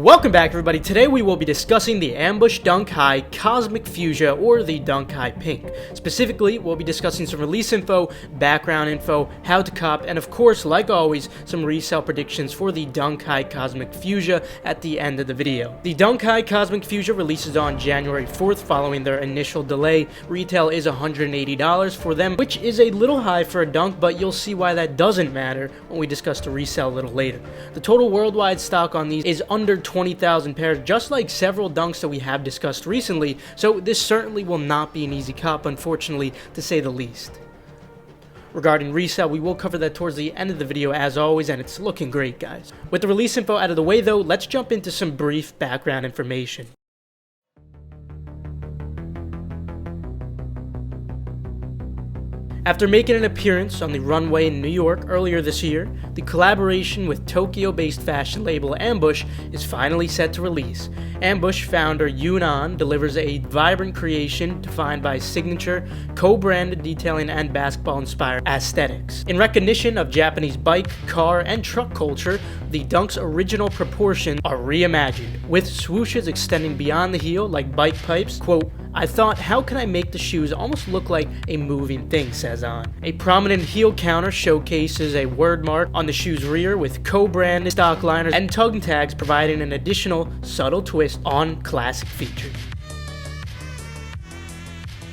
Welcome back, everybody. Today we will be discussing the Ambush Dunk High Cosmic Fuchsia, or the Dunk High Pink. Specifically, we'll be discussing some release info, background info, how to cop, and of course, like always, some resale predictions for the Dunk High Cosmic Fuchsia at the end of the video. The Dunk High Cosmic Fuchsia releases on January 4th following their initial delay. Retail is $180 for them, which is a little high for a dunk, but you'll see why that doesn't matter when we discuss the resale a little later. The total worldwide stock on these is under 20,000 pairs, just like several dunks that we have discussed recently, so this certainly will not be an easy cop, unfortunately, to say the least. Regarding resale, we will cover that towards the end of the video as always, and it's looking great, guys. With the release info out of the way though, let's jump into some brief background information. After making an appearance on the runway in New York earlier this year, the collaboration with Tokyo-based fashion label Ambush is finally set to release. Ambush founder Yunan delivers a vibrant creation defined by signature, co-branded detailing and basketball-inspired aesthetics. In recognition of Japanese bike, car, and truck culture, the Dunk's original proportions are reimagined, with swooshes extending beyond the heel like bike pipes. Quote, "I thought, how can I make the shoes almost look like a moving thing," says On. A prominent heel counter showcases a word mark on the shoe's rear with co-branded stock liners and tongue tags, providing an additional subtle twist on classic features.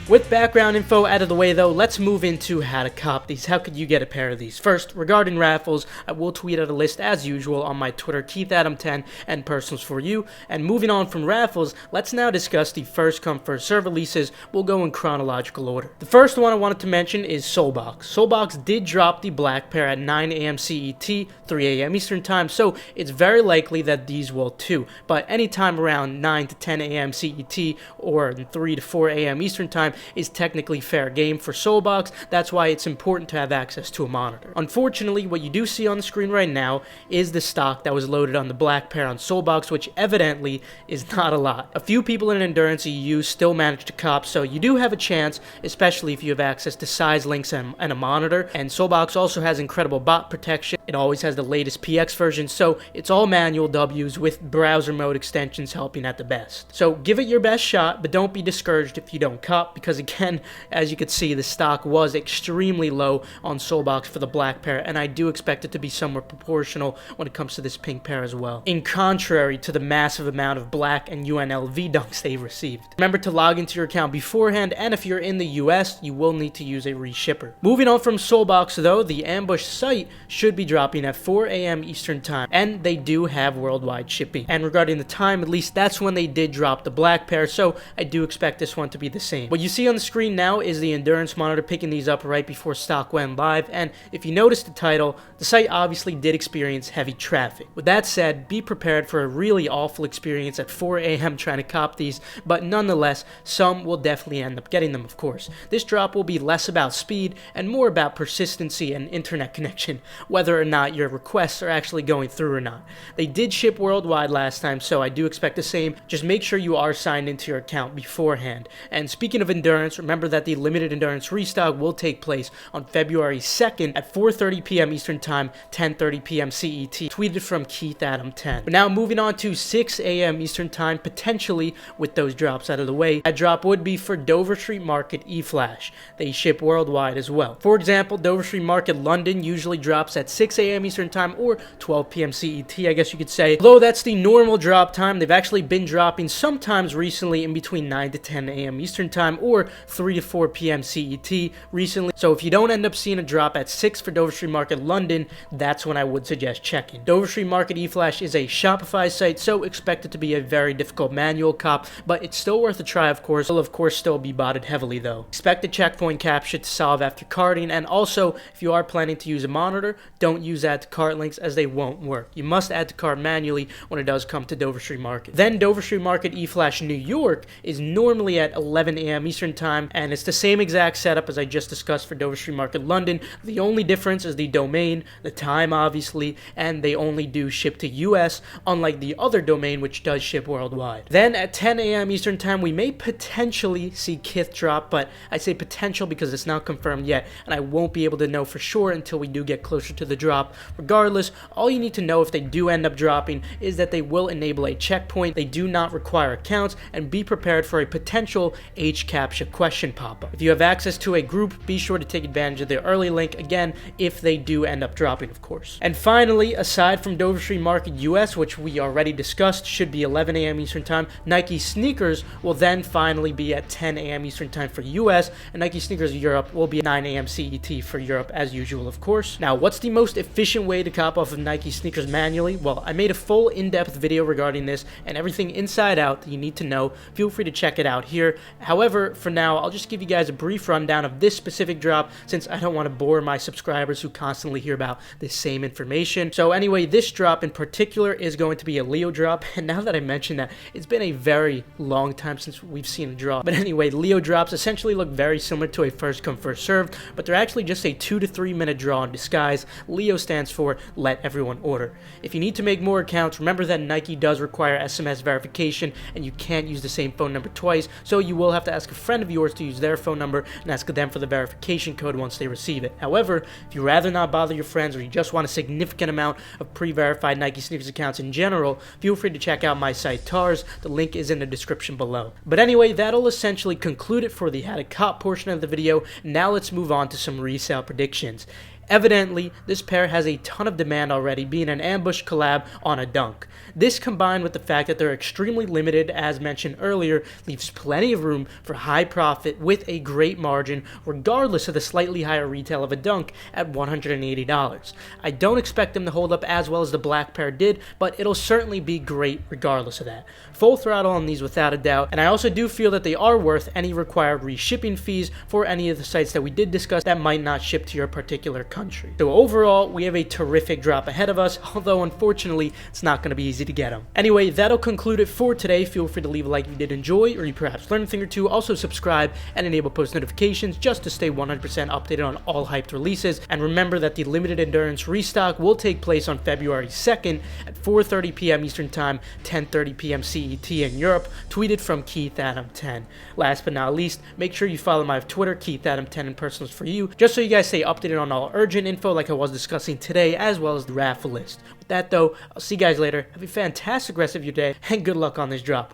With background info out of the way though, let's move into how to cop these. How could you get a pair of these? First, regarding raffles, I will tweet out a list as usual on my Twitter, KeithAdam10, and personals for you. And moving on from raffles, let's now discuss the first come first serve releases. We'll go in chronological order. The first one I wanted to mention is Soulbox. Soulbox did drop the black pair at 9 a.m. CET, 3 a.m. Eastern time, so it's very likely that these will too. But anytime around 9 to 10 a.m. CET or 3 to 4 a.m. Eastern time is technically fair game for Soulbox. That's why it's important to have access to a monitor. Unfortunately, what you do see on the screen right now is the stock that was loaded on the black pair on Soulbox, which evidently is not a lot. A few people in Endurance EU still managed to cop, so you do have a chance, especially if you have access to size links and a monitor. And Soulbox also has incredible bot protection. It always has the latest PX version, so it's all manual W's with browser mode extensions helping at the best. So give it your best shot, but don't be discouraged if you don't cop, because again, as you can see, the stock was extremely low on Soulbox for the black pair, and I do expect it to be somewhat proportional when it comes to this pink pair as well, in contrary to the massive amount of black and UNLV dunks they've received. Remember to log into your account beforehand, and if you're in the US, you will need to use a reshipper. Moving on from Soulbox though, the Ambush site should be dropping at 4 a.m. Eastern time, and they do have worldwide shipping. And regarding the time, at least that's when they did drop the black pair, so I do expect this one to be the same. What you see on the screen now is the Endurance monitor picking these up right before stock went live, and if you notice the title, the site obviously did experience heavy traffic. With that said, be prepared for a really awful experience at 4 a.m. trying to cop these, but nonetheless, some will definitely end up getting them, of course. This drop will be less about speed and more about persistency and internet connection, whether or not your requests are actually going through or not. They did ship worldwide last time, so I do expect the same. Just make sure you are signed into your account beforehand. And speaking of Endurance, remember that the limited Endurance restock will take place on February 2nd at 4:30 p.m. Eastern time, 10:30 p.m. CET. Tweeted from KeithAdam10. But now moving on to 6 a.m. Eastern time, potentially with those drops out of the way. That drop would be for Dover Street Market E-Flash. They ship worldwide as well. For example, Dover Street Market London usually drops at 6 a.m. Eastern time or 12 p.m. CET, I guess you could say. Although that's the normal drop time, they've actually been dropping sometimes recently in between 9 to 10 a.m. Eastern time or 3 to 4 p.m. CET recently. So if you don't end up seeing a drop at 6 for Dover Street Market London, that's when I would suggest checking. Dover Street Market eFlash is a Shopify site, so expect it to be a very difficult manual cop, but it's still worth a try, of course. It'll of course still be botted heavily though. Expect a checkpoint captcha to solve after carding, and also if you are planning to use a monitor, don't use add to cart links as they won't work. You must add to cart manually when it does come to Dover Street Market. Then Dover Street Market eFlash New York is normally at 11 a.m. Eastern Time, and it's the same exact setup as I just discussed for Dover Street Market London. The only difference is the domain, the time obviously, and they only do ship to US, unlike the other domain which does ship worldwide. Then at 10 a.m. Eastern Time, we may potentially see Kith drop, but I say potential because it's not confirmed yet, and I won't be able to know for sure until we do get closer to the drop. Regardless, all you need to know if they do end up dropping is that they will enable a checkpoint, they do not require accounts, and be prepared for a potential HCAPTCHA question pop-up. If you have access to a group, be sure to take advantage of the early link, again, if they do end up dropping, of course. And finally, aside from Dover Street Market US, which we already discussed, should be 11 a.m. Eastern Time, Nike sneakers will then finally be at 10 a.m. Eastern Time for US, and Nike sneakers Europe will be at 9 a.m. CET for Europe as usual, of course. Now, what's the most efficient way to cop off of Nike sneakers manually? Well, I made a full in-depth video regarding this and everything inside out that you need to know. Feel free to check it out here. However, for now, I'll just give you guys a brief rundown of this specific drop since I don't want to bore my subscribers who constantly hear about this same information. So anyway, this drop in particular is going to be a Leo drop, and now that I mention that, it's been a very long time since we've seen a drop. But anyway, Leo drops essentially look very similar to a first come first served, but they're actually just a 2 to 3 minute draw in disguise. Leo stands for let everyone order. If you need to make more accounts, remember that Nike does require SMS verification and you can't use the same phone number twice, so you will have to ask a friend of yours to use their phone number and ask them for the verification code once they receive it. However, if you'd rather not bother your friends or you just want a significant amount of pre-verified Nike sneakers accounts in general, feel free to check out my site TARS. The link is in the description below. But anyway, that'll essentially conclude it for the how to cop portion of the video. Now let's move on to some resale predictions. Evidently, this pair has a ton of demand already, being an ambush collab on a dunk. This, combined with the fact that they're extremely limited, as mentioned earlier, leaves plenty of room for high profit with a great margin, regardless of the slightly higher retail of a dunk at $180. I don't expect them to hold up as well as the black pair did, but it'll certainly be great regardless of that. Full throttle on these without a doubt, and I also do feel that they are worth any required reshipping fees for any of the sites that we did discuss that might not ship to your particular country. So overall, we have a terrific drop ahead of us, although unfortunately, it's not going to be easy to get them. Anyway, that'll conclude it for today. Feel free to leave a like if you did enjoy, or you perhaps learned a thing or two. Also subscribe and enable post notifications just to stay 100% updated on all hyped releases. And remember that the limited endurance restock will take place on February 2nd at 4:30 p.m. Eastern Time, 10:30 p.m. CET in Europe. Tweeted from KeithAdam10. Last but not least, make sure you follow my Twitter, KeithAdam10 in personals for you, just so you guys stay updated on all urgent info like I was discussing today, as well as the raffle list. With that though, I'll see you guys later. Have a fantastic rest of your day, and good luck on this drop.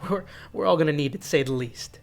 We're all going to need it, to say the least.